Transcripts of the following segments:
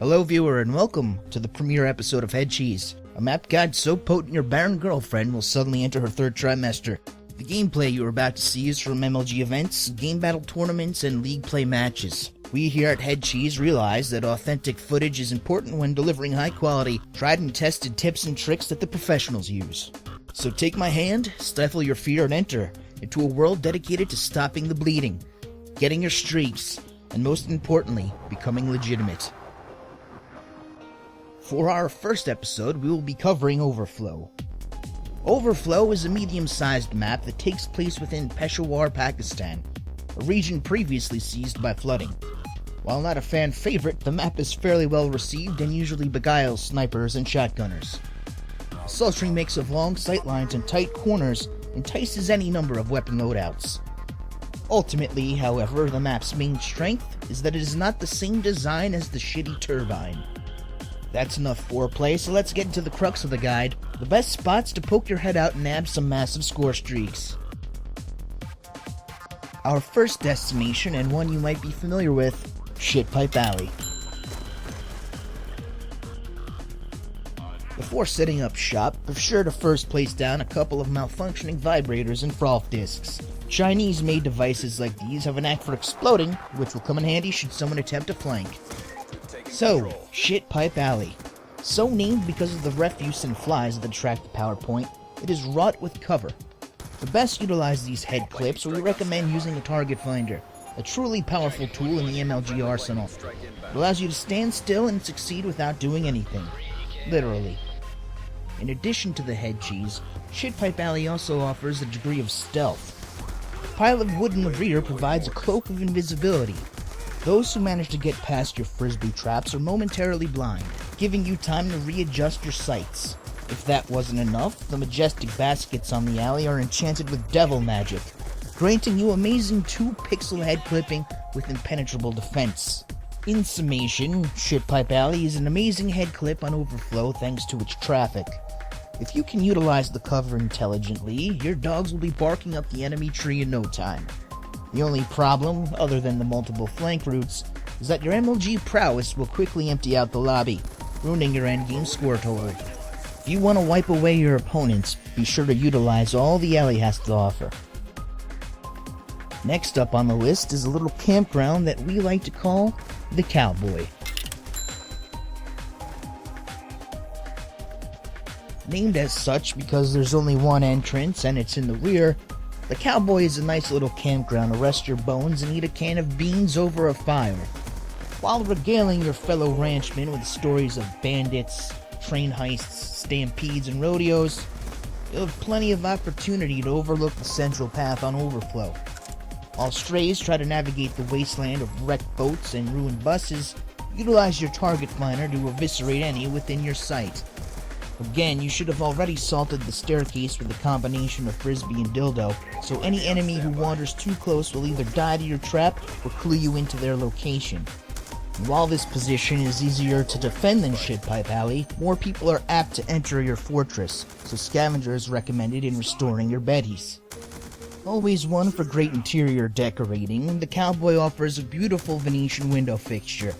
Hello viewer and welcome to the premiere episode of Head Cheese, a map guide so potent your barren girlfriend will suddenly enter her third trimester. The gameplay you are about to see is from MLG events, game battle tournaments, and league play matches. We here at Head Cheese realize that authentic footage is important when delivering high quality, tried and tested tips and tricks that the professionals use. So take my hand, stifle your fear, and enter into a world dedicated to stopping the bleeding, getting your streaks, and most importantly, becoming legitimate. For our first episode, we will be covering Overflow. Overflow is a medium-sized map that takes place within Peshawar, Pakistan, a region previously seized by flooding. While not a fan favorite, the map is fairly well received and usually beguiles snipers and shotgunners. A sultry mix of long sightlines and tight corners entices any number of weapon loadouts. Ultimately, however, the map's main strength is that it is not the same design as the shitty turbine. That's enough foreplay, so let's get into the crux of the guide, the best spots to poke your head out and nab some massive score streaks. Our first destination, and one you might be familiar with, Shitpipe Alley. Before setting up shop, be sure to first place down a couple of malfunctioning vibrators and froth discs. Chinese-made devices like these have a knack for exploding, which will come in handy should someone attempt to flank. So, Shitpipe Alley. So named because of the refuse and flies that attract the power point, it is wrought with cover. To best utilize these head clips, we recommend using a target finder, a truly powerful tool in the MLG arsenal. It allows you to stand still and succeed without doing anything. Literally. In addition to the head cheese, Shitpipe Alley also offers a degree of stealth. The pile of wood in the rear provides a cloak of invisibility. Those who manage to get past your frisbee traps are momentarily blind, giving you time to readjust your sights. If that wasn't enough, the majestic baskets on the alley are enchanted with devil magic, granting you amazing 2-pixel head clipping with impenetrable defense. In summation, Shitpipe Alley is an amazing head clip on Overflow thanks to its traffic. If you can utilize the cover intelligently, your dogs will be barking up the enemy tree in no time. The only problem, other than the multiple flank routes, is that your MLG prowess will quickly empty out the lobby, ruining your endgame score total. If you want to wipe away your opponents, be sure to utilize all the alley has to offer. Next up on the list is a little campground that we like to call the Cowboy. Named as such because there's only one entrance and it's in the rear, the Cowboy is a nice little campground to rest your bones and eat a can of beans over a fire, while regaling your fellow ranchmen with stories of bandits, train heists, stampedes, and rodeos. You'll have plenty of opportunity to overlook the central path on Overflow. While strays try to navigate the wasteland of wrecked boats and ruined buses, utilize your target finder to eviscerate any within your sight. Again, you should have already salted the staircase with a combination of frisbee and dildo, so any enemy who wanders too close will either die to your trap or clue you into their location. And while this position is easier to defend than Shitpipe Alley, more people are apt to enter your fortress, so scavenger is recommended in restoring your beddies. Always one for great interior decorating, the Cowboy offers a beautiful Venetian window fixture.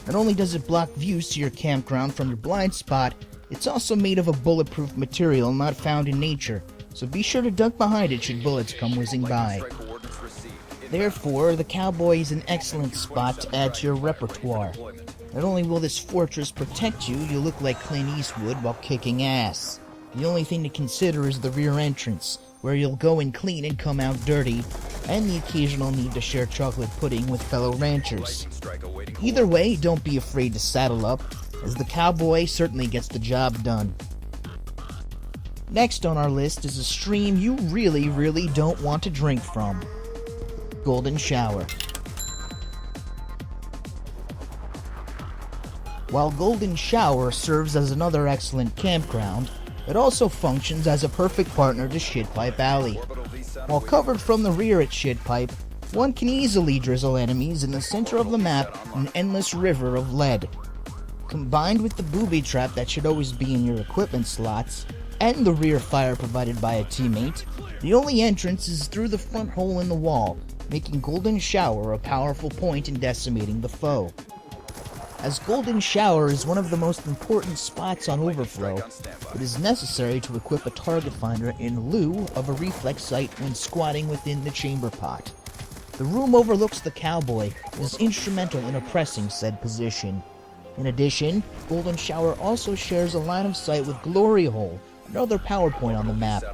Not only does it block views to your campground from your blind spot, it's also made of a bulletproof material not found in nature, so be sure to duck behind it should bullets come whizzing by. Therefore, the Cowboy is an excellent spot to add to your repertoire. Not only will this fortress protect you, you'll look like Clint Eastwood while kicking ass. The only thing to consider is the rear entrance, where you'll go in clean and come out dirty, and the occasional need to share chocolate pudding with fellow ranchers. Either way, don't be afraid to saddle up, as the Cowboy certainly gets the job done. Next on our list is a stream you really don't want to drink from. Golden Shower. While Golden Shower serves as another excellent campground, it also functions as a perfect partner to Shitpipe Alley. While covered from the rear at Shitpipe, one can easily drizzle enemies in the center of the map in an endless river of lead. Combined with the booby trap that should always be in your equipment slots, and the rear fire provided by a teammate, the only entrance is through the front hole in the wall, making Golden Shower a powerful point in decimating the foe. As Golden Shower is one of the most important spots on Overflow, it is necessary to equip a target finder in lieu of a reflex sight when squatting within the chamber pot. The room overlooks the cowboy and is instrumental in oppressing said position. In addition, Golden Shower also shares a line of sight with Glory Hole, another power point on the map.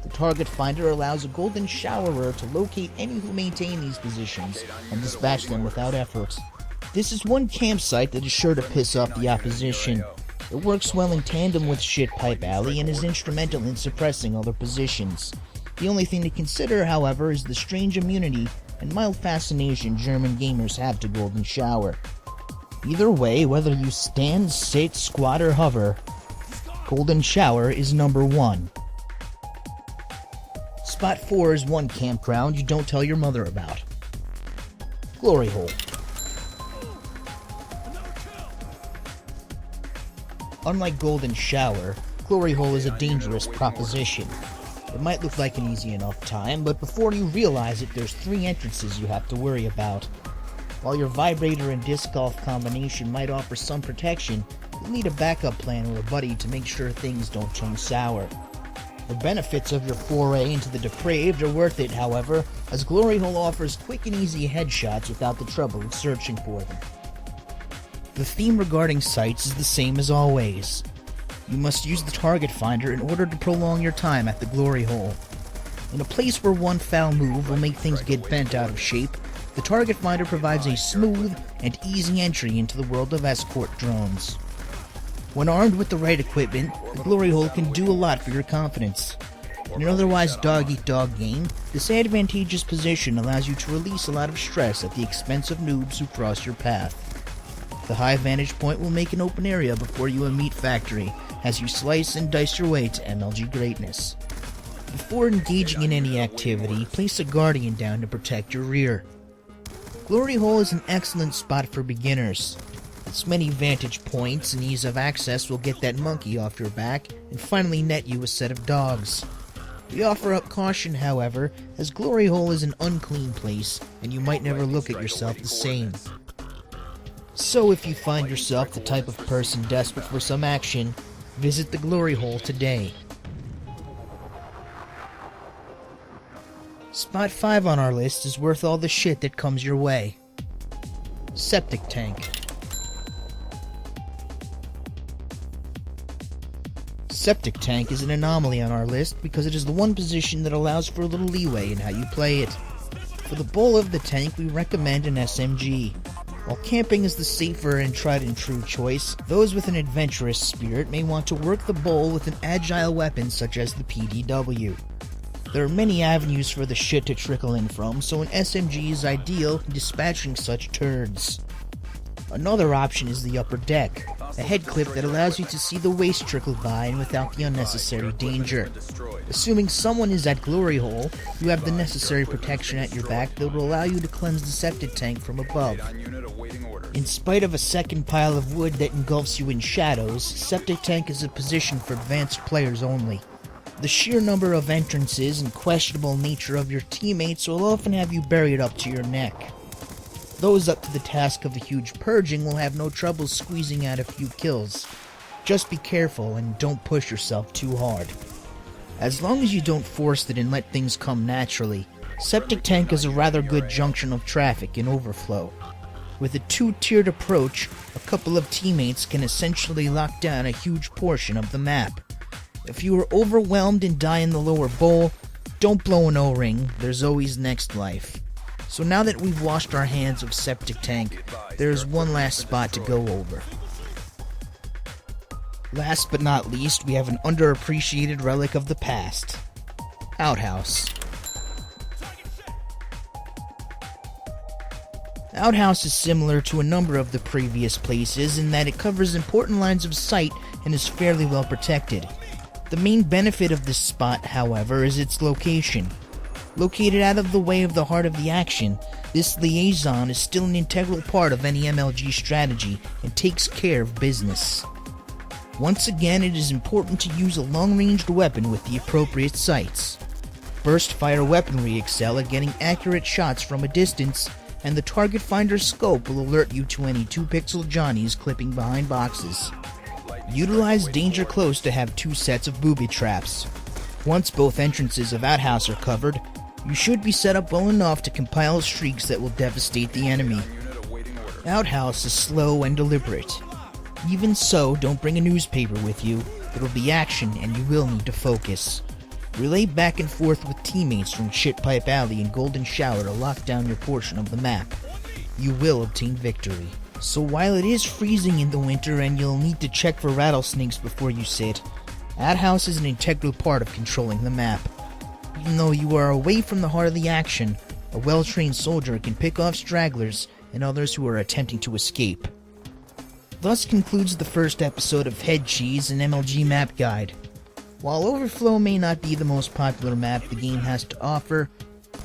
The target finder allows a Golden Showerer to locate any who maintain these positions and dispatch them without effort. This is one campsite that is sure to piss off the opposition. It works well in tandem with Shitpipe Alley and is instrumental in suppressing other positions. The only thing to consider, however, is the strange immunity and mild fascination German gamers have to Golden Shower. Either way, whether you stand, sit, squat, or hover, Golden Shower is number 1. Spot 4 is one campground you don't tell your mother about. Glory Hole. Unlike Golden Shower, Glory Hole is a dangerous proposition. It might look like an easy enough time, but before you realize it, there's 3 entrances you have to worry about. While your vibrator and disc golf combination might offer some protection, you'll need a backup plan or a buddy to make sure things don't turn sour. The benefits of your foray into the depraved are worth it, however, as Glory Hole offers quick and easy headshots without the trouble of searching for them. The theme regarding sights is the same as always. You must use the target finder in order to prolong your time at the Glory Hole. In a place where one foul move will make things get bent out of shape, the target finder provides a smooth and easy entry into the world of escort drones. When armed with the right equipment, the Glory Hole can do a lot for your confidence. In an otherwise dog-eat-dog game, this advantageous position allows you to release a lot of stress at the expense of noobs who cross your path. The high vantage point will make an open area before you a meat factory, as you slice and dice your way to MLG greatness. Before engaging in any activity, place a guardian down to protect your rear. Glory Hole is an excellent spot for beginners. Its many vantage points and ease of access will get that monkey off your back and finally net you a set of dogs. We offer up caution, however, as Glory Hole is an unclean place and you might never look at yourself the same. So if you find yourself the type of person desperate for some action, visit the Glory Hole today. Spot 5 on our list is worth all the shit that comes your way. Septic Tank. Septic Tank is an anomaly on our list because it is the one position that allows for a little leeway in how you play it. For the bowl of the tank, we recommend an SMG. While camping is the safer and tried-and-true choice, those with an adventurous spirit may want to work the bowl with an agile weapon such as the PDW. There are many avenues for the shit to trickle in from, so an SMG is ideal in dispatching such turds. Another option is the upper deck, a head clip that allows you to see the waste trickle by and without the unnecessary danger. Assuming someone is at Glory Hole, you have the necessary protection at your back that will allow you to cleanse the septic tank from above. In spite of a second pile of wood that engulfs you in shadows, Septic Tank is a position for advanced players only. The sheer number of entrances and questionable nature of your teammates will often have you buried up to your neck. Those up to the task of a huge purging will have no trouble squeezing out a few kills. Just be careful and don't push yourself too hard. As long as you don't force it and let things come naturally, Septic Tank is a rather good junction of traffic in Overflow. With a 2-tiered approach, a couple of teammates can essentially lock down a huge portion of the map. If you are overwhelmed and die in the lower bowl, don't blow an O-ring, there's always next life. So now that we've washed our hands of Septic Tank, there is one last spot to go over. Last but not least, we have an underappreciated relic of the past. Outhouse. Outhouse is similar to a number of the previous places in that it covers important lines of sight and is fairly well protected. The main benefit of this spot, however, is its location. Located out of the way of the heart of the action, this liaison is still an integral part of any MLG strategy and takes care of business. Once again, it is important to use a long-ranged weapon with the appropriate sights. Burst fire weaponry excel at getting accurate shots from a distance, and the target finder scope will alert you to any 2-pixel Johnnies clipping behind boxes. Utilize Danger Close to have 2 sets of booby traps. Once both entrances of Outhouse are covered, you should be set up well enough to compile streaks that will devastate the enemy. Outhouse is slow and deliberate. Even so, don't bring a newspaper with you. It'll be action and you will need to focus. Relay back and forth with teammates from Shitpipe Alley and Golden Shower to lock down your portion of the map. You will obtain victory. So while it is freezing in the winter and you'll need to check for rattlesnakes before you sit, Outhouse is an integral part of controlling the map. Even though you are away from the heart of the action, a well-trained soldier can pick off stragglers and others who are attempting to escape. Thus concludes the first episode of Head Cheese and MLG Map Guide. While Overflow may not be the most popular map the game has to offer,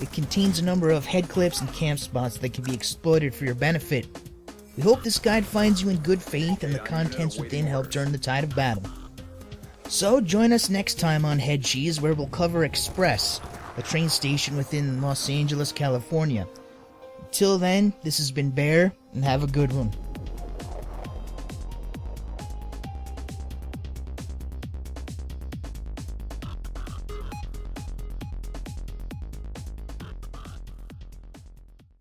it contains a number of head clips and camp spots that can be exploited for your benefit. We hope this guide finds you in good faith and the contents within help turn the tide of battle. So join us next time on Head Cheese, where we'll cover Express, a train station within Los Angeles, California. Until then, this has been Bear, and have a good one.